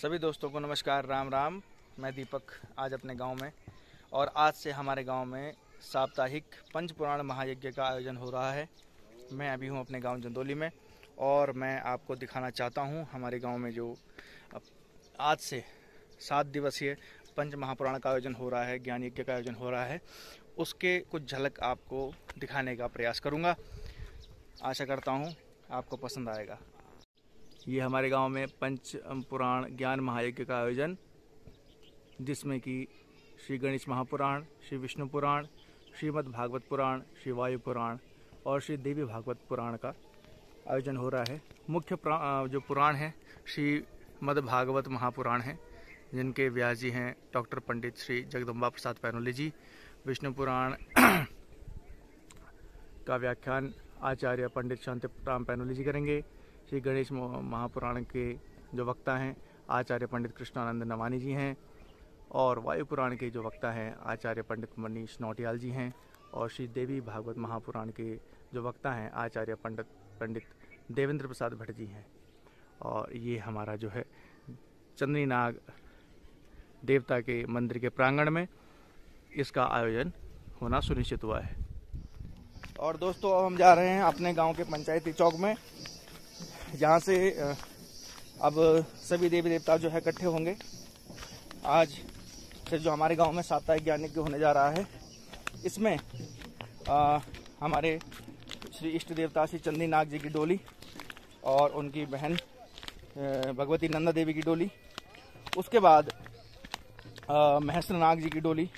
सभी दोस्तों को नमस्कार, राम राम। मैं दीपक आज अपने गांव में, और आज से हमारे गांव में साप्ताहिक पंचपुराण महायज्ञ का आयोजन हो रहा है। मैं अभी हूं अपने गांव जंदोली में, और मैं आपको दिखाना चाहता हूं हमारे गांव में जो आज से 7 दिवसीय पंच महापुराण का आयोजन हो रहा है, ज्ञान यज्ञ का आयोजन हो रहा है, उसके कुछ झलक आपको दिखाने का प्रयास करूँगा। आशा करता हूँ आपको पसंद आएगा। ये हमारे गांव में पंच पुराण ज्ञान महायज्ञ का आयोजन, जिसमें कि श्री गणेश महापुराण, श्री विष्णु पुराण, श्रीमद् भागवत पुराण, श्री वायु पुराण और श्री देवी भागवत पुराण का आयोजन हो रहा है। मुख्य जो पुराण है श्रीमद् भागवत महापुराण है, जिनके व्यास जी हैं डॉक्टर पंडित श्री जगदम्बा प्रसाद पैनोली जी। विष्णु पुराण का व्याख्यान आचार्य पंडित शांतिराम पैनोली जी करेंगे। श्री गणेश महापुराण के जो वक्ता हैं आचार्य पंडित कृष्णानंद नवानी जी हैं, और वायु पुराण के जो वक्ता हैं आचार्य पंडित मनीष नौटियाल जी हैं, और श्री देवी भागवत महापुराण के जो वक्ता हैं आचार्य पंडित देवेंद्र प्रसाद भट्ट जी हैं। और ये हमारा जो है चंद्री नाग देवता के मंदिर के प्रांगण में इसका आयोजन होना सुनिश्चित हुआ है। और दोस्तों, अब हम जा रहे हैं अपने गांव के पंचायती चौक में, जहाँ से अब सभी देवी देवता जो है इकट्ठे होंगे। आज से जो हमारे गांव में साप्ताहिक ज्ञान यज्ञ होने जा रहा है, इसमें हमारे श्री इष्ट देवता श्री चंद्री नाग जी की डोली और उनकी बहन भगवती नंदा देवी की डोली, उसके बाद महेश्वर नाग जी की डोली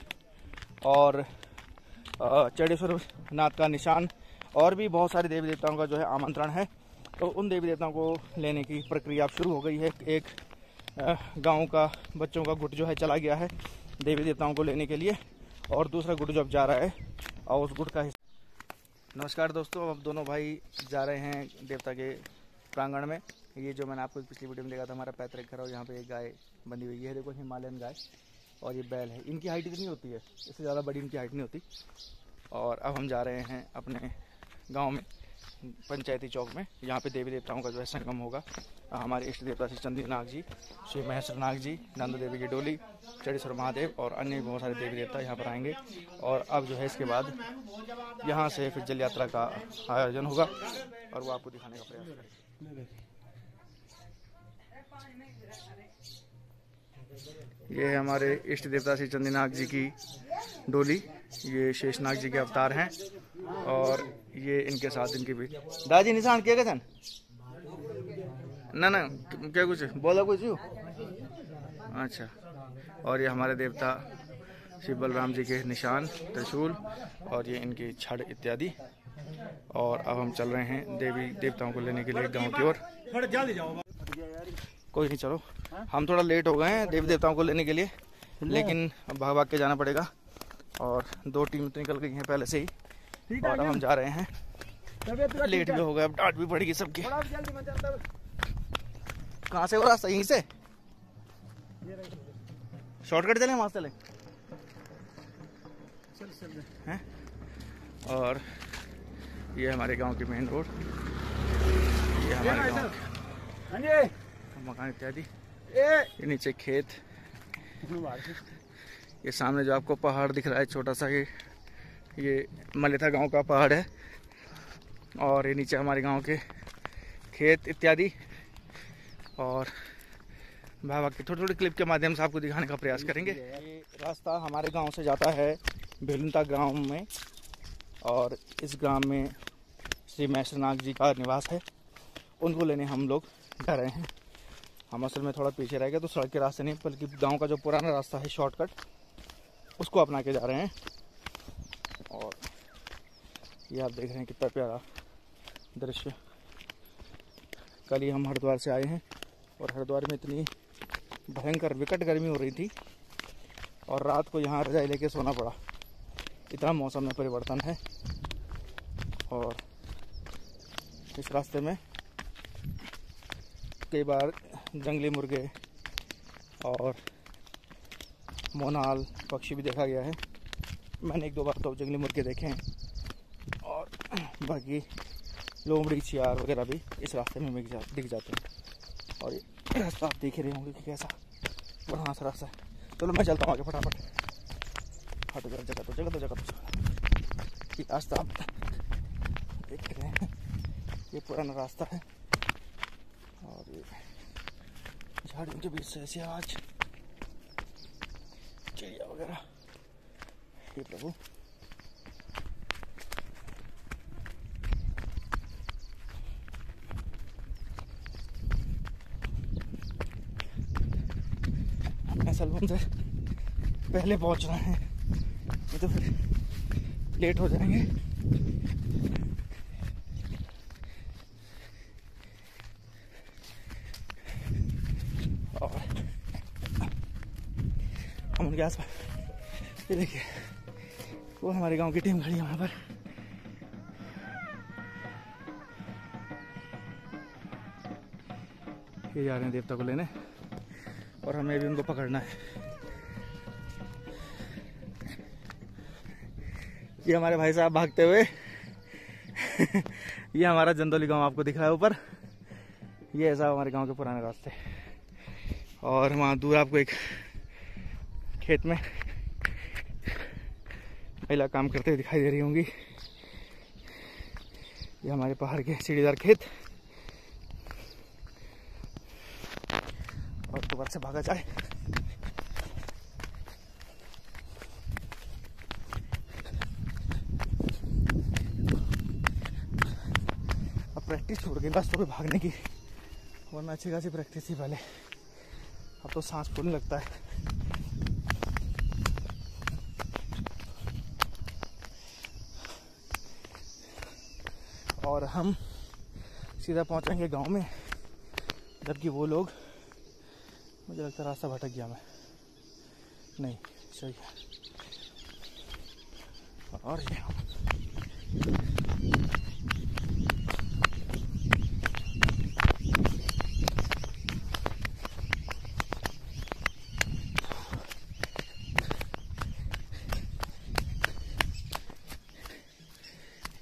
और चढ़ेश्वर नाथ का निशान, और भी बहुत सारे देवी देवताओं का जो है आमंत्रण है। तो उन देवी देवताओं को लेने की प्रक्रिया अब शुरू हो गई है। एक गांव का बच्चों का गुट जो है चला गया है देवी देवताओं को लेने के लिए, और दूसरा गुट जो अब जा रहा है और उस गुट का हिस्सा। नमस्कार दोस्तों, अब दोनों भाई जा रहे हैं देवता के प्रांगण में। ये जो मैंने आपको पिछली वीडियो में देखा था, हमारा पैतृक घर, और यहाँ पे एक गाय बंधी हुई है, देखो हिमालयन गाय, और ये बैल है। इनकी हाइट इतनी होती है, इससे ज़्यादा बड़ी इनकी हाइट नहीं होती। और अब हम जा रहे हैं अपने गांव में पंचायती चौक में, यहाँ पे देवी देवताओं का जो है संगम होगा। हमारे इष्ट देवता श्री चंद्री नाग जी, श्री महेश्वर नाग जी, नंदा देवी की डोली, चढ़ेश्वर महादेव और अन्य बहुत सारे देवी देवता यहाँ पर आएंगे। और अब जो है इसके बाद यहाँ से फिर जल यात्रा का आयोजन होगा, और वो आपको दिखाने का प्रयास करेंगे। ये है हमारे इष्ट देवता श्री चंद्री नाग जी की डोली। ये शेषनाग जी के अवतार हैं, और ये इनके साथ इनकी भी दादी निशान किया गया था ना क्या कुछ बोला कुछ यू? अच्छा। और ये हमारे देवता श्री बलराम जी के निशान, त्रिशूल, और ये इनकी छड़ इत्यादि। और अब हम चल रहे हैं देवी देवताओं को लेने के लिए गांव की ओर। कोई नहीं, चलो, हम थोड़ा लेट हो गए हैं देवी देवताओं को लेने के लिए, लेकिन अब भाग के जाना पड़ेगा। और 2 टीम तो निकल गई हैं पहले से ही, और अब हम जा रहे हैं। लेट भी हो गया, अब डांट भी पड़ेगी सबकी। कहाँ से हो रास्ता? यहीं से शॉर्टकट चले, वहां से चले हैं। और ये हमारे गांव की मेन रोड, ये हमारे गांव मकान इत्यादि, ये नीचे खेत, ये सामने जो आपको पहाड़ दिख रहा है छोटा सा, ये मलेथा गांव का पहाड़ है, और ये नीचे हमारे गांव के खेत इत्यादि। और बाबा की थोड़ी थोड़ी क्लिप के माध्यम से आपको दिखाने का प्रयास करेंगे। ये रास्ता हमारे गांव से जाता है भेलुंता गांव में, और इस ग्राम में श्री महेश्वर नाग जी का निवास है। उनको लेने हम लोग जा रहे हैं। हम असल में थोड़ा पीछे रह गए, तो सड़क के रास्ते नहीं बल्कि गांव का जो पुराना रास्ता है शॉर्टकट, उसको अपना के जा रहे हैं। और ये आप देख रहे हैं कितना प्यारा दृश्य। कल ही हम हरिद्वार से आए हैं, और हरिद्वार में इतनी भयंकर विकट गर्मी हो रही थी, और रात को यहाँ रजाई लेके सोना पड़ा, इतना मौसम में परिवर्तन है। और इस रास्ते में कई बार जंगली मुर्गे और मोनाल पक्षी भी देखा गया है। मैंने 1-2 बार तो जंगली मुर्गे देखे हैं, और बाकी लोमड़ी, सियार वगैरह भी इस रास्ते में दिख जाते हैं। और रास्ता आप देख ही रहे होंगे कि कैसा बढ़िया सा रास्ता है। चलो मैं चलता हूँ आगे फटाफट। हाँ तो जगह तो ये रास्ता आप देख रहे हैं, ये पुराना रास्ता है और ये झाड़ियों के बीच से ऐसी आवाज, चिड़िया वगैरह। हे प्रभु, अपने सलून से पहले पहुंच रहे हैं, नहीं तो फिर लेट हो जाएंगे। और हम उनके आसपास, ये देखिए वो हमारे गांव की टीम खड़ी है वहाँ पर। ये जा रहे हैं देवता को लेने और हमें भी उनको पकड़ना है। ये हमारे भाई साहब भागते हुए ये हमारा जंदौली गांव आपको दिख रहा है ऊपर। ये ऐसा हमारे गांव के पुराने रास्ते और वहाँ दूर आपको एक खेत में महिला काम करते हुए दिखाई दे रही होंगी। ये हमारे पहाड़ के सीढ़ीदार खेत और दोबारा से भागा जाए। अब प्रैक्टिस छोड़ गई बस तो भागने की, वरना अच्छी खासी प्रैक्टिस थी पहले। अब तो सांस फूलने लगता है। और हम सीधा पहुंचेंगे गांव में, जबकि वो लोग, मुझे लगता है रास्ता भटक गया मैं, नहीं सही है। और ये हम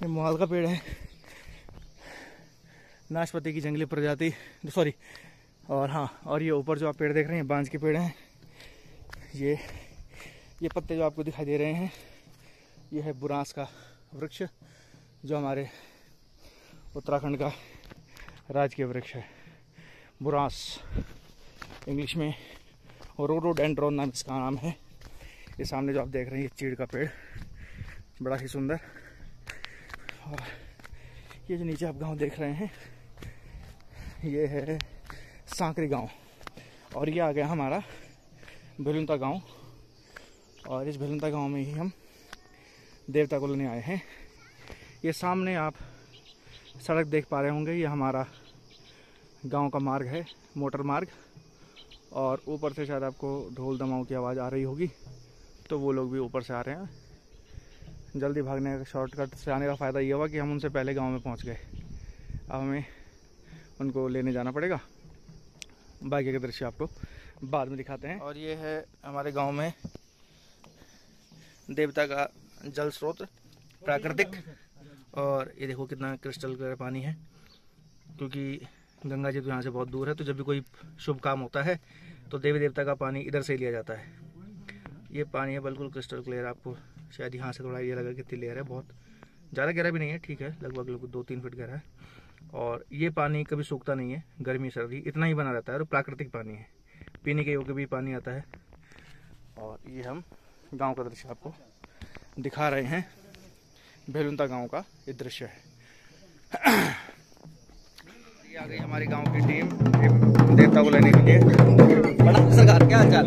ये मोहाल का पेड़ है, नाशपाती की जंगली प्रजाति, सॉरी। और हाँ, और ये ऊपर जो आप पेड़ देख रहे हैं बांज के पेड़ हैं। ये पत्ते जो आपको दिखाई दे रहे हैं ये है बुरांस का वृक्ष, जो हमारे उत्तराखंड का राजकीय वृक्ष है। बुरांस इंग्लिश में रोडोडेंड्रॉन नाम इसका नाम है। ये सामने जो आप देख रहे हैं ये चीड़ का पेड़, बड़ा ही सुंदर। और ये जो नीचे आप गांव देख रहे हैं ये है सांकरी गांव और ये आ गया हमारा भेलुंता गांव। और इस भेलुंता गांव में ही हम देवता को लेने आए हैं। ये सामने आप सड़क देख पा रहे होंगे, ये हमारा गांव का मार्ग है, मोटर मार्ग। और ऊपर से शायद आपको ढोल दमाऊ की आवाज़ आ रही होगी, तो वो लोग भी ऊपर से आ रहे हैं। जल्दी भागने का, शॉर्टकट से आने का फ़ायदा ये हुआ कि हम उनसे पहले गांव में पहुंच गए। अब हमें उनको लेने जाना पड़ेगा। बाकी का दृश्य आपको बाद में दिखाते हैं। और ये है हमारे गांव में देवता का जल स्रोत, प्राकृतिक। और ये देखो कितना क्रिस्टल क्लियर पानी है, क्योंकि गंगा जी तो यहाँ से बहुत दूर है। तो जब भी कोई शुभ काम होता है तो देवी देवता का पानी इधर से लिया जाता है। ये पानी है बिल्कुल क्रिस्टल क्लियर। आपको शायद यहाँ से थोड़ा ये लगा कितनी लेयर है, बहुत ज़्यादा गहरा भी नहीं है, ठीक है, लगभग 2-3 फीट गहरा है। और ये पानी कभी सूखता नहीं है, गर्मी सर्दी इतना ही बना रहता है। और प्राकृतिक पानी है, पीने के योग्य भी पानी आता है। और ये हम गांव का दृश्य आपको दिखा रहे हैं, भेलुंता गांव का ये दृश्य है। ये आ गई हमारी गांव की टीम देवता को लेने के लिए। बड़ा सरकार क्या हाल चाल।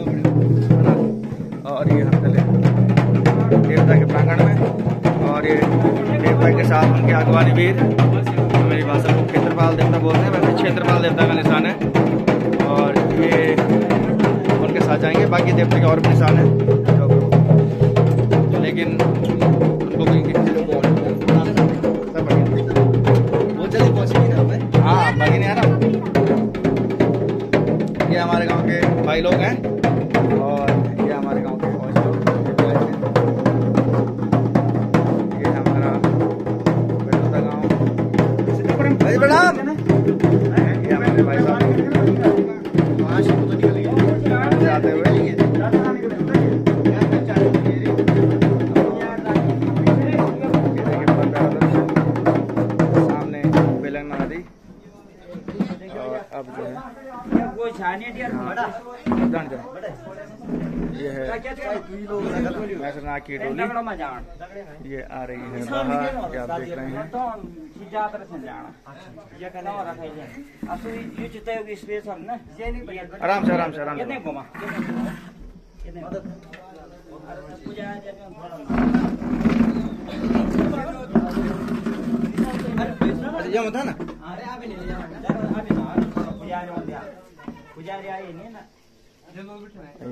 और ये हम चले देवता के प्रांगण में, और ये देवता के साथ उनके अगवानी वीर, मेरी भाषा को क्षेत्रपाल देवता बोलते हैं, वैसे क्षेत्रपाल देवता का निशान है। और ये उनके साथ जाएंगे। बाकी देवता के और भी निशान है, लेकिन उनको भी वो जल्दी पहुंचेंगे ना भाई। हाँ, बाकी नहीं आ रहा। ये हमारे गांव के भाई लोग हैं और ये हमारे गांव के फौज लोग। ये हमारा भेलुंता गांव। भाई प्रणाम। ये हमारे भाई साहब तो निकलेंगे जाते हुए। सामने बेलंग नदी और अब जो है ये है मैसरनाग की डोली, ये आ रही है बाहर, ये आप देख रहे हैं। आराम से आराम से आराम से। ये मत है ना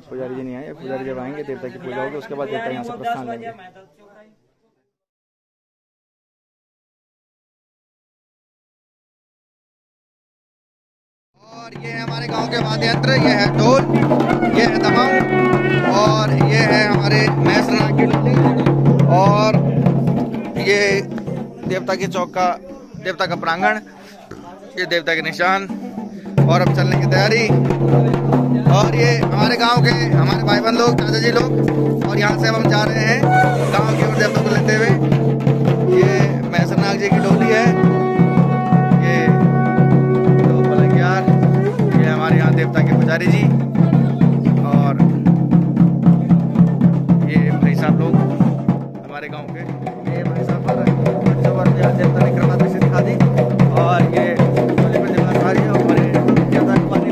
पुजारी जी नहीं आए, पुजारी जब आएंगे देवता की पूजा होगी, उसके बाद देवता यहाँ से प्रस्थान लेंगे। और ये है हमारे गांव के वाद्य यंत्र, ये है ढोल, ये है दमाऊ और ये है हमारे मैसरनाग की डोली और ये देवता की चौक का, देवता का प्रांगण, ये देवता के निशान और अब चलने की तैयारी। और ये हमारे गांव के हमारे भाई बहन लोग, चाचा जी लोग, और यहाँ से अब हम जा रहे हैं गांव की ओर देवता को लेते हुए। ये मैसरनाग जी की डोली है, ये दो पलंगियार, ये हमारे यहाँ देवता के पुजारी जी और ये भाई साहब लोग हमारे गाँव के। ये भाई साहब देवता ने कृपा दृष्टि दिखा दी और ये हमारे देवता के पानी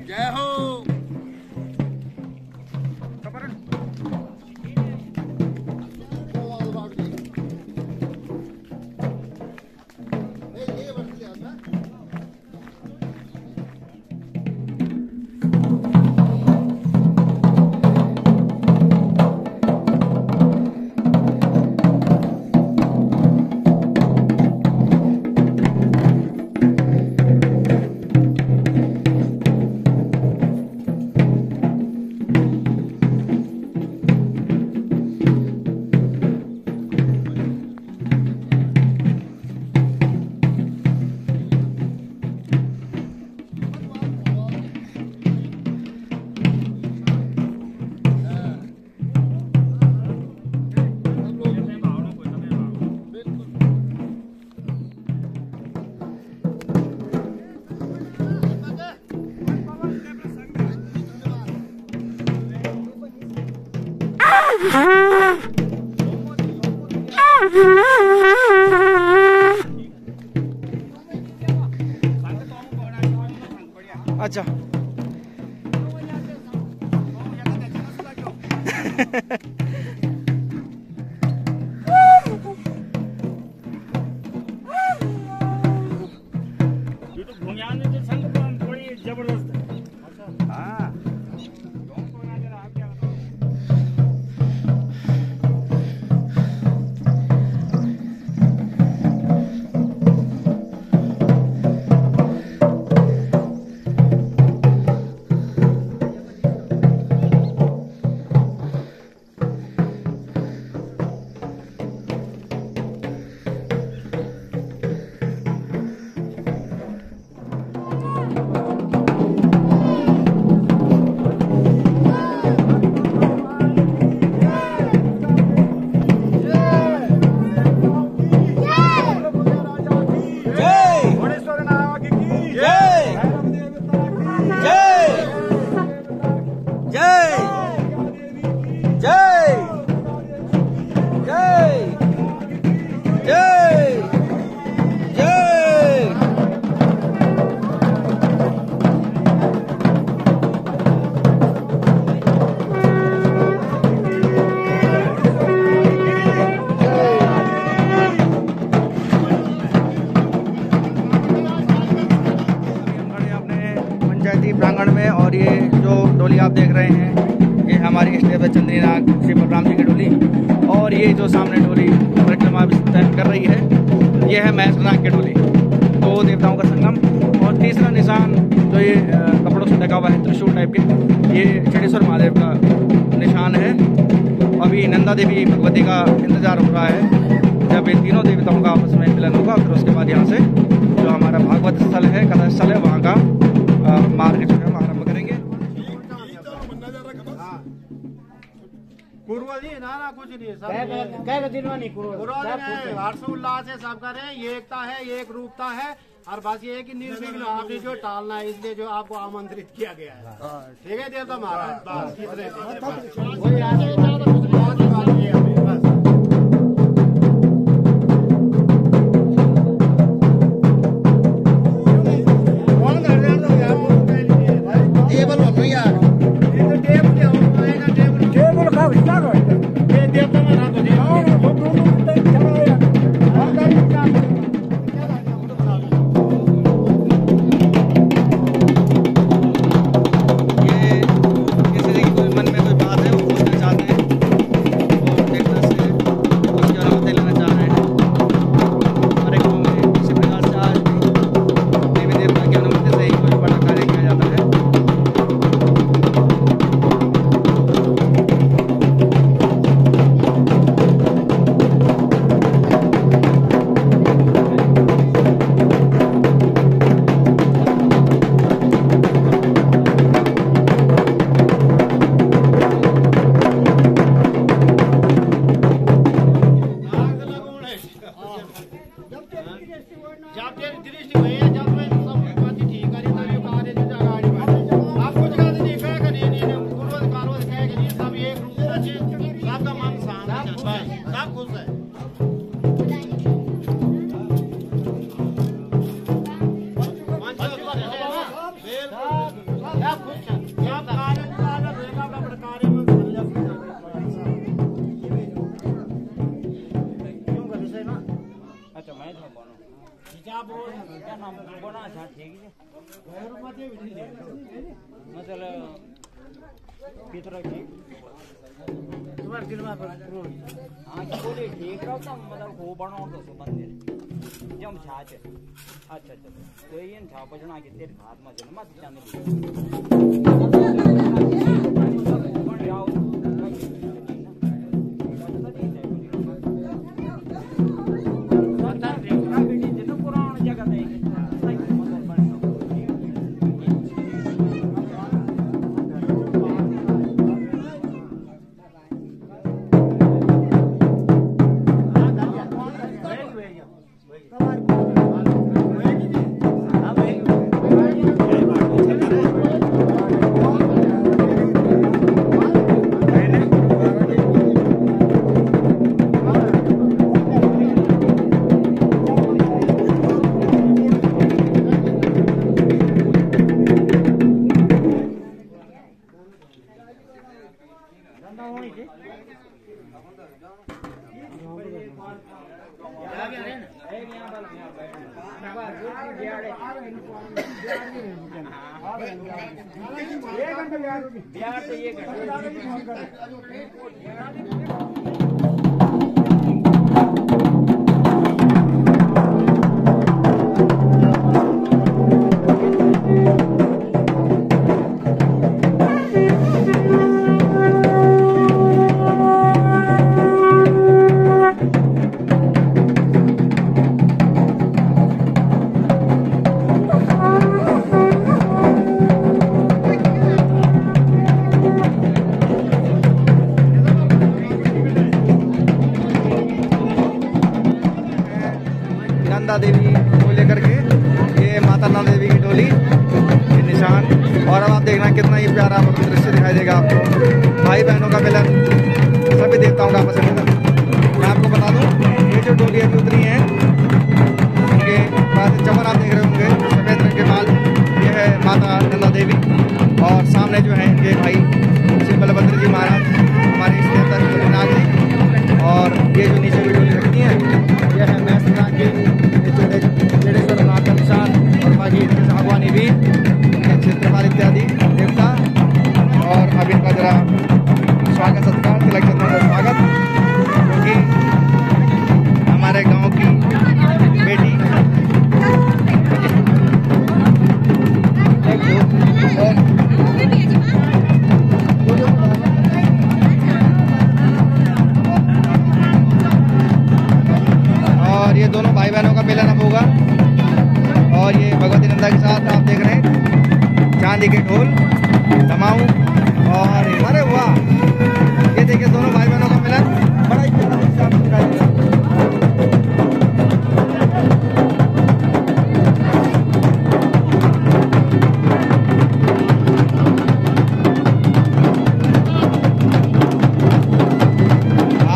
जय हो। अच्छा जबरदस्त है। हाँ देवता चंद्रीनाग श्री बलराम जी की डोली। और ये जो सामने डोली परिक्रमा कर रही है, ये है महेश्वरनाग की डोली, दो देवताओं का संगम। और तीसरा निशान जो ये कपड़ों से ढका हुआ है त्रिशूल टाइप के, ये चंडेश्वर महादेव का निशान है। अभी नंदा देवी भगवती का इंतजार हो रहा है, जब ये तीनों देवताओं का आपस में मिलन होगा, फिर उसके बाद यहाँ से जो हमारा भागवत स्थल है, कथा स्थल है, वहाँ का मार्ग जो है हम आरम्भ करेंगे। हर्षोल्लास से सब कर रहे हैं, ये एकता है, ये एक रूपता है। और बस ये है कि निर्विघ्न आपने जो टालना है, इसलिए जो आपको आमंत्रित किया गया है। ठीक है देवता महाराज, बस अच्छा तो ये छापना के तेरे हाथ में जन्म नंदा देवी को लेकर के, ये माता नंदा देवी की डोली, ये निशान। और अब आप देखना कितना ये प्यारा दृश्य दिखाई देगा आपको, भाई बहनों का मिलन, सभी देवताओं का आपस में मिलन। मैं आपको बता दूं, ये जो डोली अभी उतरी है, उनके बाद चमन आप देख रहे होंगे, सफेद रंग के बाल, ये है माता नंदा देवी। और सामने जो है इनके भाई श्री बलभद्र जी महाराज, हमारे इस देवता चंद्रीनाग जी। और ये जो नीचे भी डोली रखती है, यह है महेश्वरनाग जी, चंडेश्वर नाथ का निशान। और बाकी इनके सागवानी भी, इनके क्षेत्रपाल इत्यादि देवता। और अब इनका जरा स्वागत सत्कार, तिलक चंदन का स्वागत, क्योंकि हमारे गांव की बेटी और ये दोनों भाई बहनों का मिलन अब होगा। और ये भगवती नंदा के साथ आप देख रहे हैं चांदी के ढोल दमाऊं और अरे वाह, ये देखिए दोनों भाई बहनों का मिलन बड़ा ही प्यारा दृश्य आपको दिखाई देगा।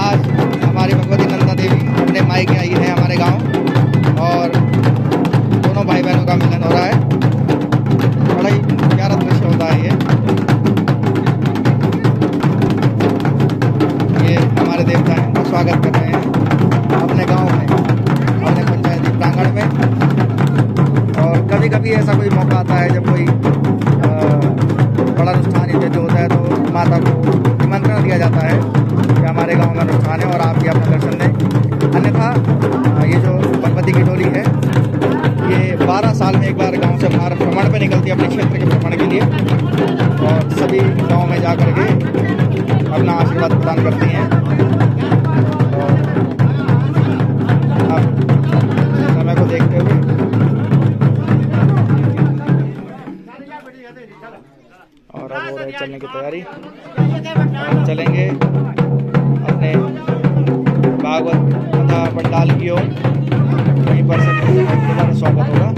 आज हमारी भगवती नंदा देवी अपने मायके आई है हमारे गांव और दोनों भाई बहनों का मिलन हो रहा है। बड़ा ही प्यारा दृश्य होता है ये हमारे देवता हैं, वो स्वागत कर रहे हैं अपने गांव में, अपने पंचायती प्रांगण में। और कभी कभी ऐसा कोई मौका आता है जब कोई बड़ा अनुष्ठान इत्यादि होता है तो माता को निमंत्रण दिया जाता है कि हमारे गांव में अनुष्ठान है और आप भी अपना दर्शन दें। अन्यथा ये जो भगवती की डोली है ये 12 साल में एक बार गांव से बाहर भ्रमण पे निकलती है, अपने क्षेत्र के भ्रमण के लिए, और सभी गांव में जा करके अपना आशीर्वाद प्रदान करती हैं। और अब समय को देखते हुए और अब हो रही चलने की तैयारी, और चलेंगे अपने भागवत तथा पंडाल की ओर। वहीं पर से स्वागत होगा।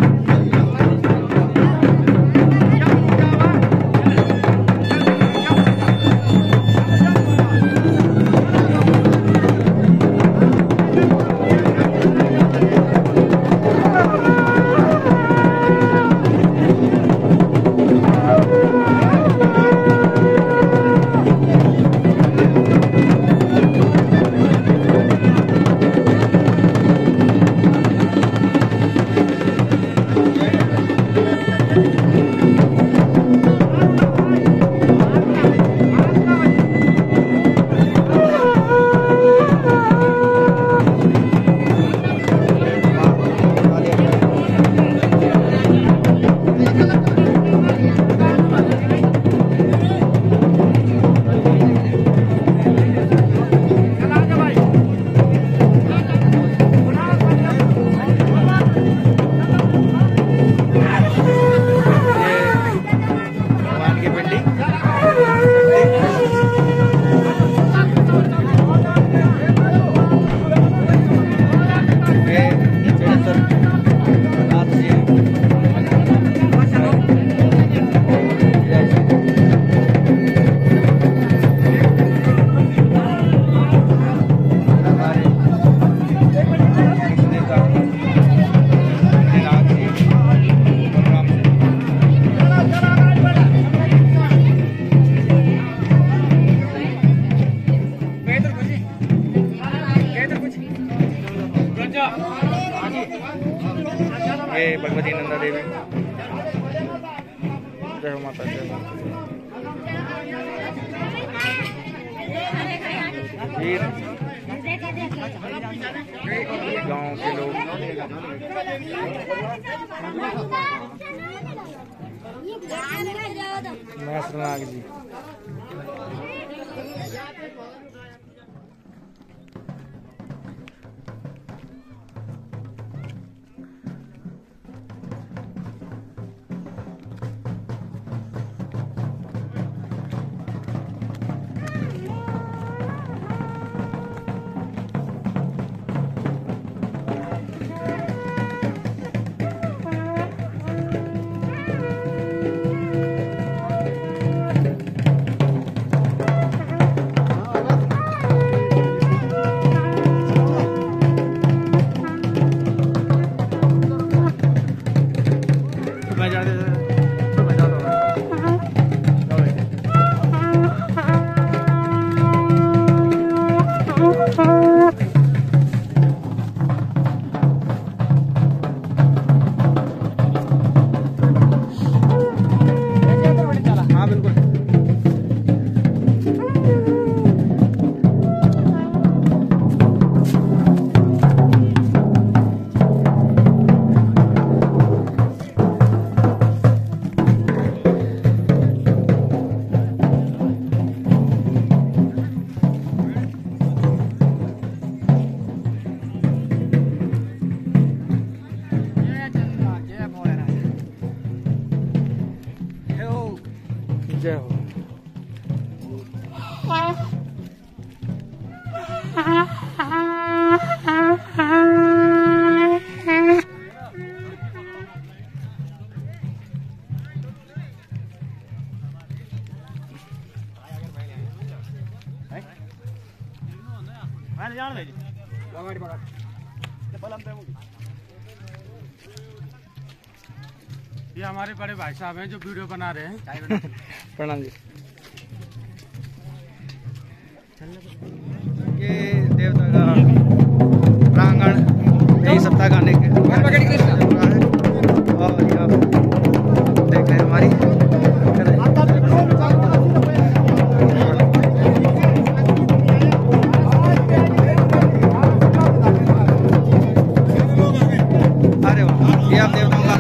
ये भगवती नंदा देवी, जय हो माता, जय हो वीर गांव के लोग मैसरनाग जी। ये हमारे बड़े भाई साहब हैं जो वीडियो बना रहे हैं। प्रणाम जी। ये देवता का प्रांगण यही सप्ताह गाने के और ये आप देख रहे हैं हमारी अरे वाह, ये आप देवताओं का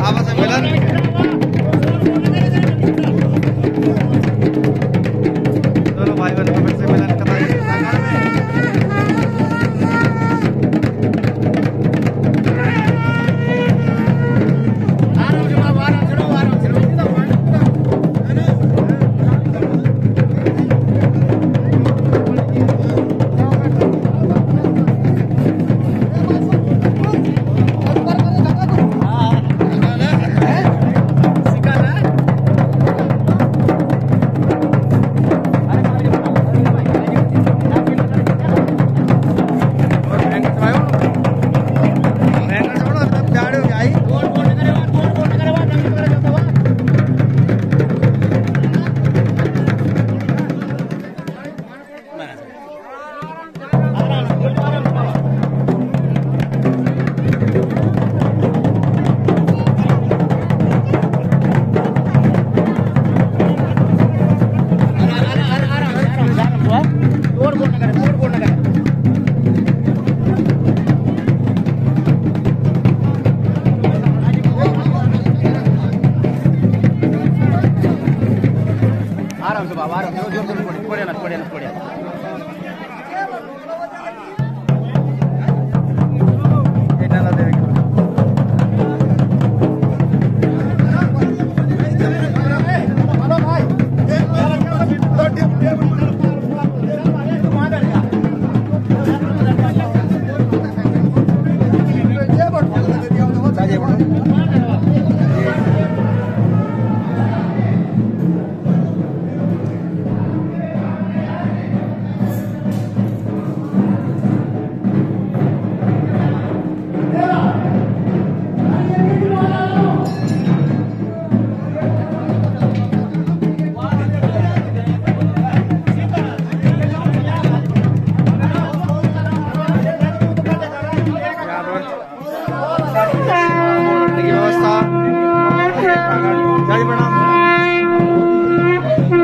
आपस में मिलन। दोनों भाई बहनों का फिर से मिलन कर रहे हैं।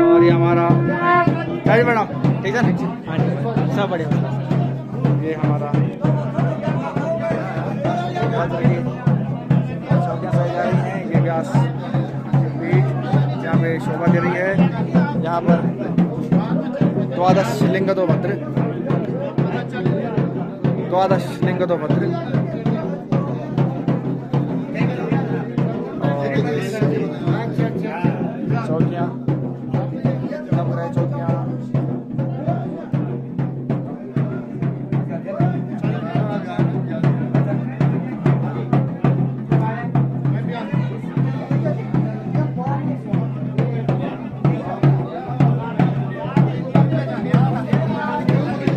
और ये हमारा मैडम ठीक है सब बढ़िया। ये हमारा ये व्यास यहाँ पे शोभा दे रही है। यहाँ पर द्वादश लिंग दो भद्र चौकियाँ चौकियाँ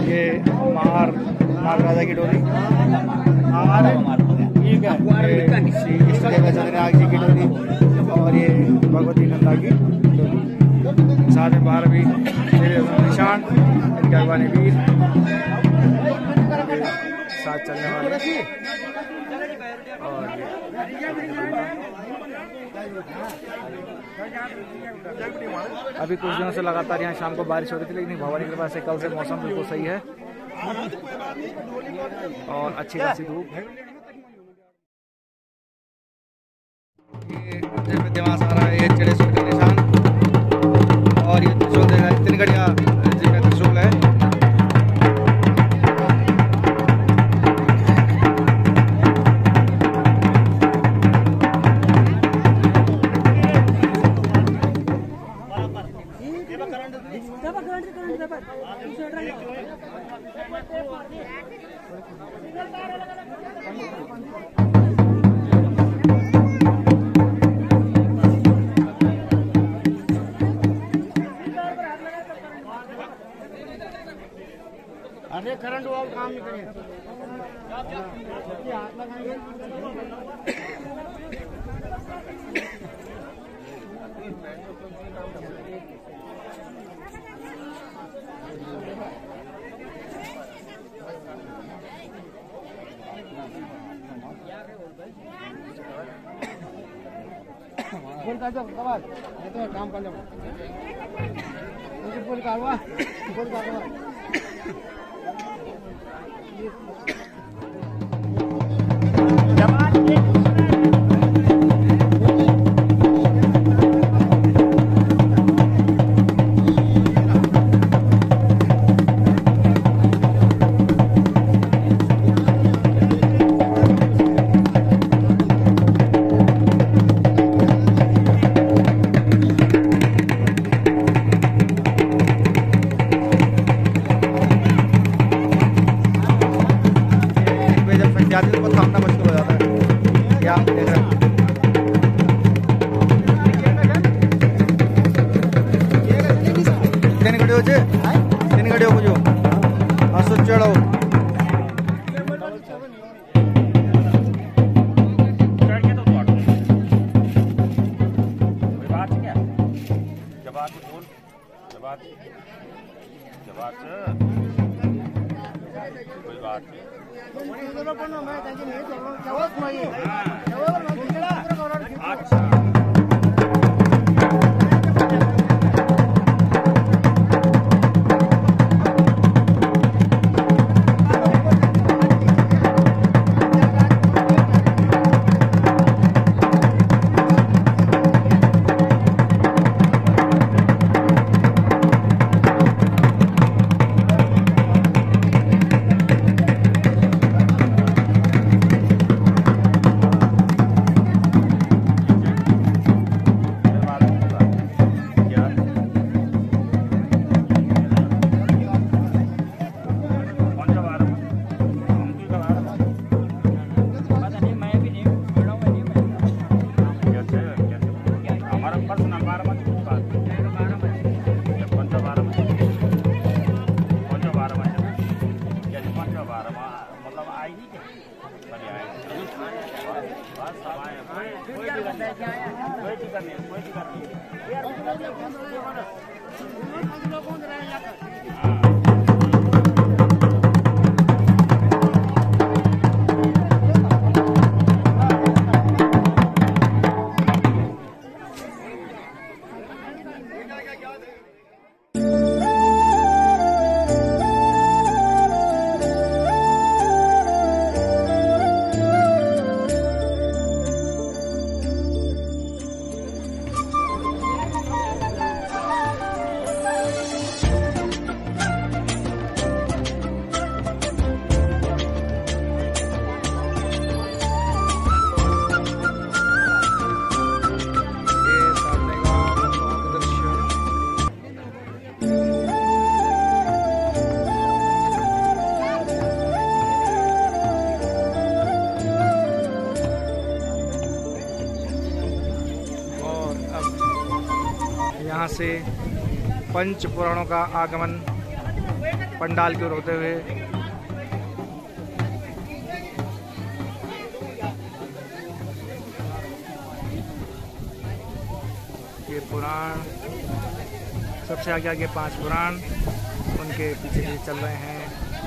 ये नाग राजा की डोली चंद्रनाग जी की डोली और ये भगवती नंदा की डोली। साथ में बाहर भी निशान इनके अगवानी वीर साथ चलने वाले। और अभी कुछ दिनों से लगातार यहाँ शाम को बारिश हो रही थी, लेकिन भगवान की कृपा से कल से मौसम बिल्कुल सही है और अच्छी खासी धूप है। ये विद्यमान आ रहा है ये चढ़ेश्वर का निशान और ये त्रिशूल देखा तिनगढ़िया जी का त्रिशूल है। अरे करंट हुआ काम नहीं करेगा। हाथ लगाएंगे बोल कर दो कबार ये तो काम कर लो मुझे बोल का हुआ बोल का हुआ जाते तो थामना मुश्किल हो जाता है। क्या आप देख रहे हैं कितनी गाड़ी हो छे कितनी गाड़ी हो मुझे आसु चढ़ो यहाँ से पंच पुराणों का आगमन पंडाल की ओर होते हुए ये पुराण सबसे आगे आगे 5 पुराण उनके पीछे पीछे चल रहे हैं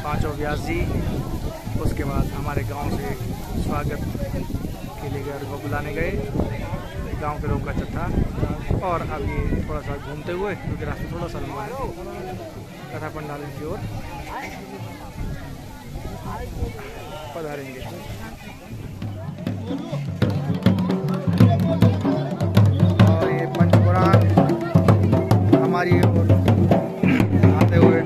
पांचों व्यास जी। उसके बाद हमारे गांव से स्वागत के लिए घर को बुलाने गए गांव के लोग का जत्था। और अब ये थोड़ा सा घूमते हुए क्योंकि रास्ता थोड़ा सा लंबा है कथा पंडाल की ओर पधारेंगे। और ये पंचपुराण हमारी ओर आते हुए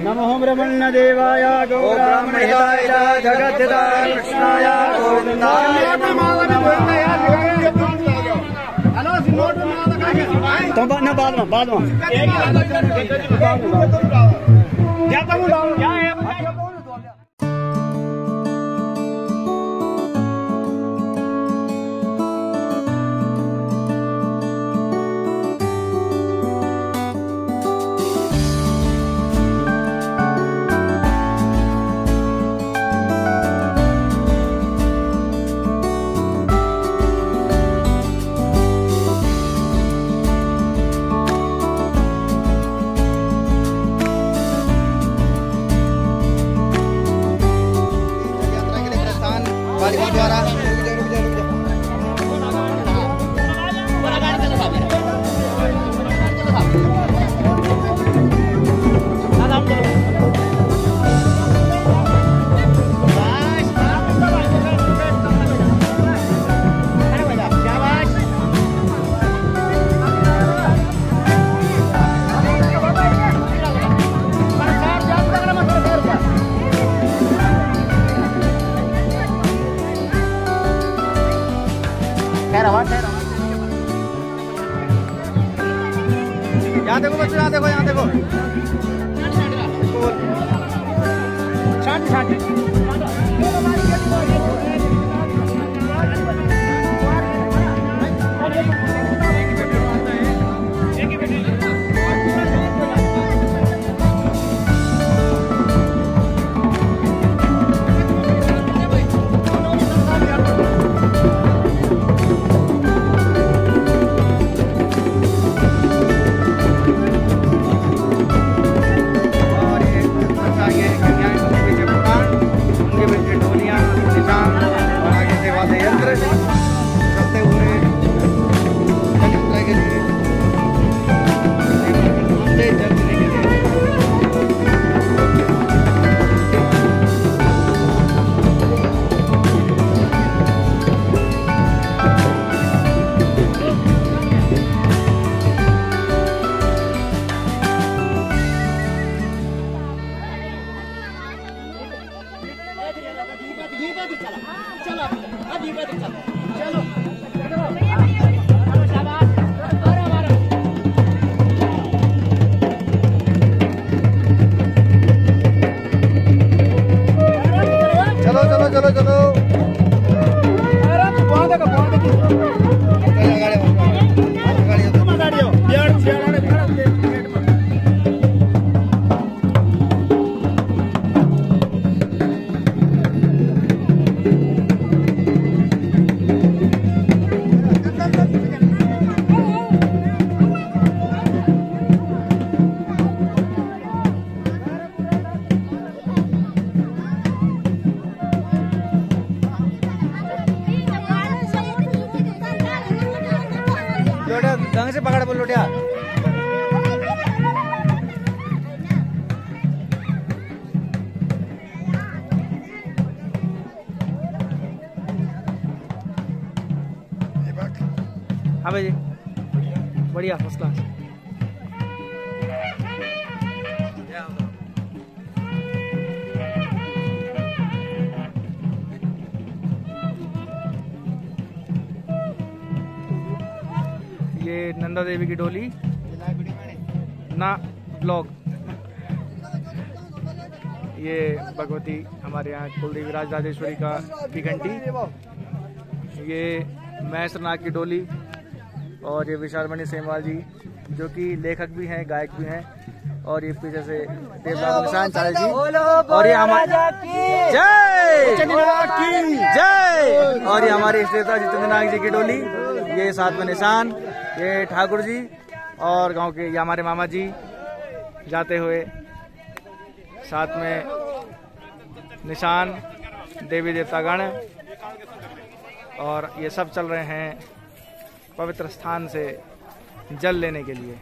नमो ब्रह्मण्य देवाय गो ब्राह्मणाय जगद्धाय कृष्णाय गोविंदाय बाद में द्वारा यहाँ देखो बच्चों, यहाँ देखो, यहाँ देखो। ढंग से पकड़ बोल लोटिया। हाँ भाई जी, बढ़िया, फर्स्ट क्लास। ये नंदा देवी की डोली ना ब्लॉग, ये भगवती हमारे यहाँ कुलदेवी राजराजेश्वरी की घंटी, ये महेश्वरनाथ की डोली, और ये विशालमणि सेमवाल जी जो कि लेखक भी हैं, गायक भी हैं, और ये पीछे से देवराज निशान चाले जी, और ये हमारे जय, और ये हमारे इष्टदेवता जितेंद्र नाग जी की डोली, ये साथ में निशान, ये ठाकुर जी, और गांव के ये हमारे मामा जी जाते हुए, साथ में निशान, देवी देवतागण, और ये सब चल रहे हैं पवित्र स्थान से जल लेने के लिए।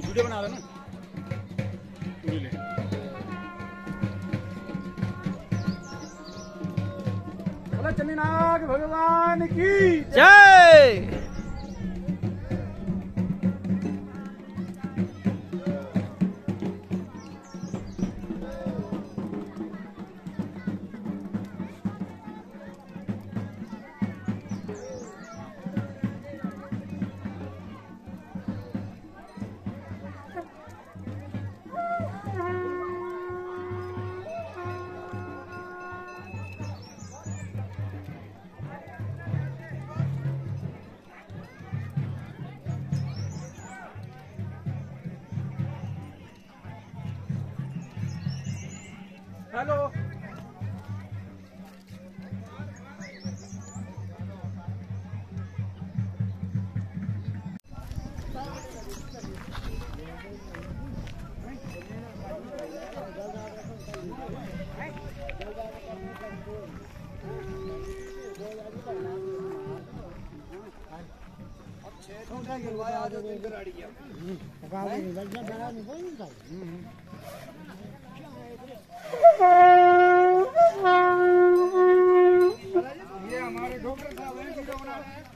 वीडियो बना रहे ना, बोला चन्नीनाग भगवान की जय। हेलो। ये हमारे डॉक्टर साहब हैं, वीडियो बना रहे हैं।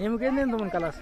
ఏమికేంది ఇంత మన కలాస్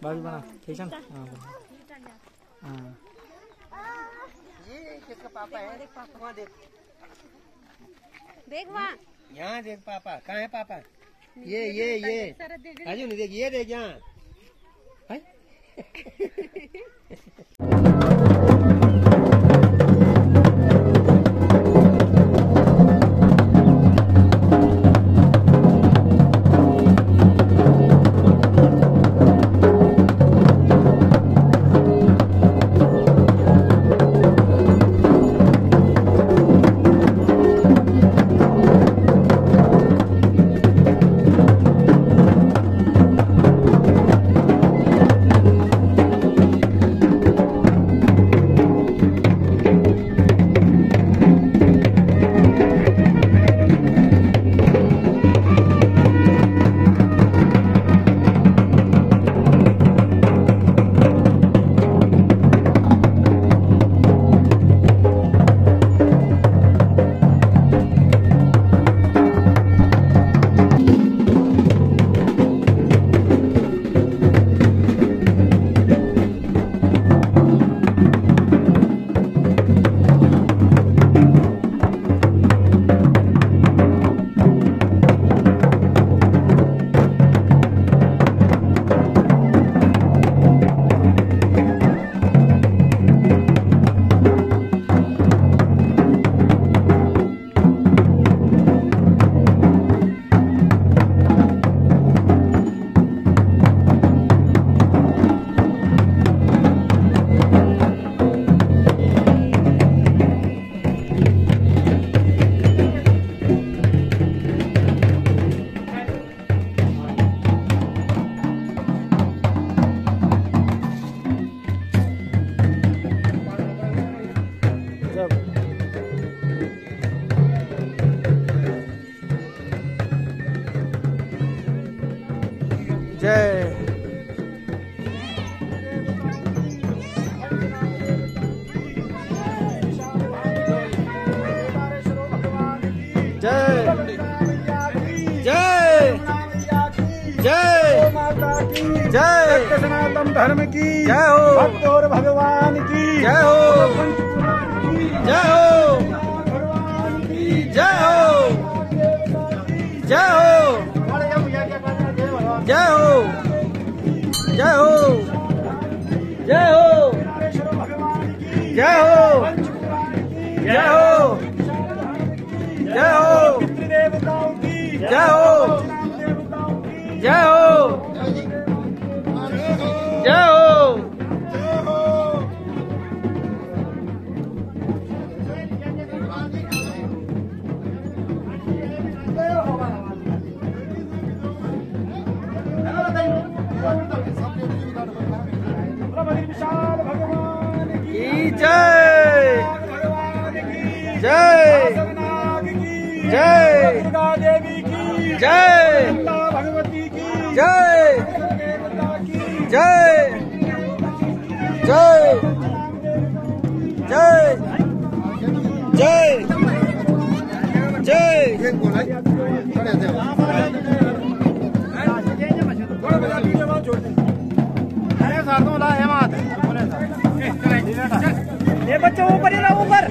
बाबी बना ठीक है। हाँ ये किसका पापा है? वहाँ देख, देख वहाँ, यहाँ देख पापा, कहाँ है पापा? ये राजू नहीं देख, ये देख यहाँ। जय सनातन धर्म की जय हो, भक्त और भगवान की जय हो, जय हो, भगवान की जय हो, जय हो, जय हो, जय हो, जय हो, जय हो, जय हो, जय हो, देवताओं की जय हो, जय हो, जय हो, भगवान की जय, जय, जय, दुर्गा देवी की जय, भगवती की जय, जय, जय, जय, जय, ये बच्चे ऊपर ही ना, ऊपर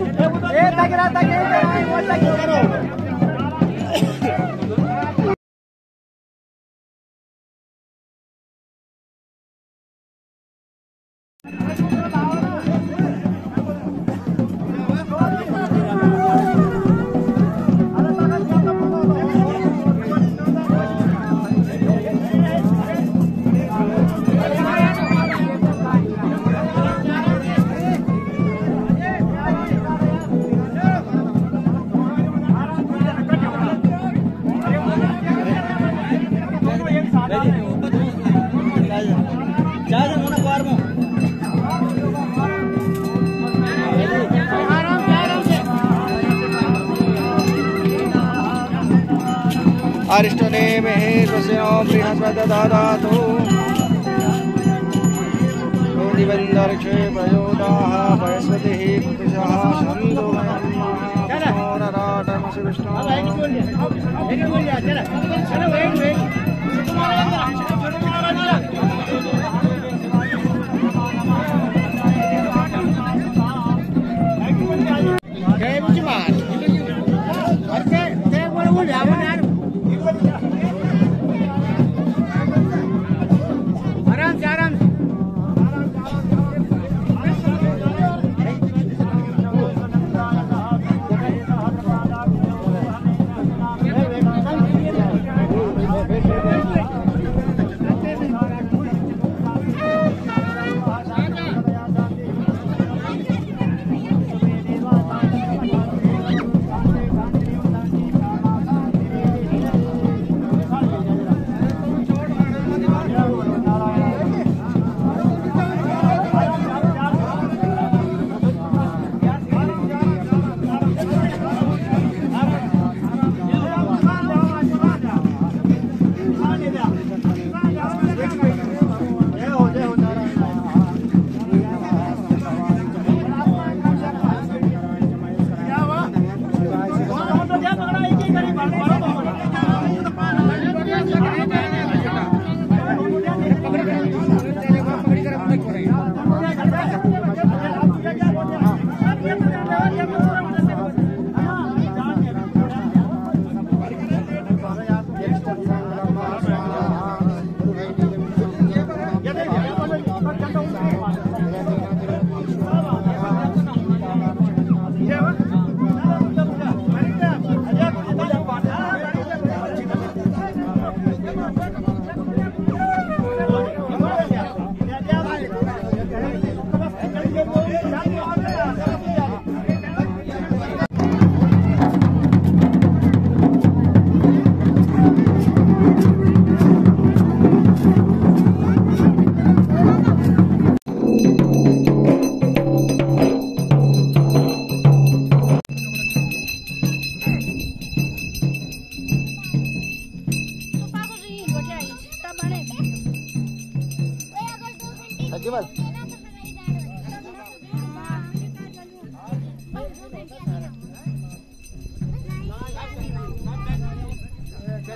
अरिष्टने महे स्वस्य बृहस्पतिर्दधातु निबन्धर्षे प्रयोदाः बृहस्पतिः पुरुषः छन्दोमयम् विष्णु ये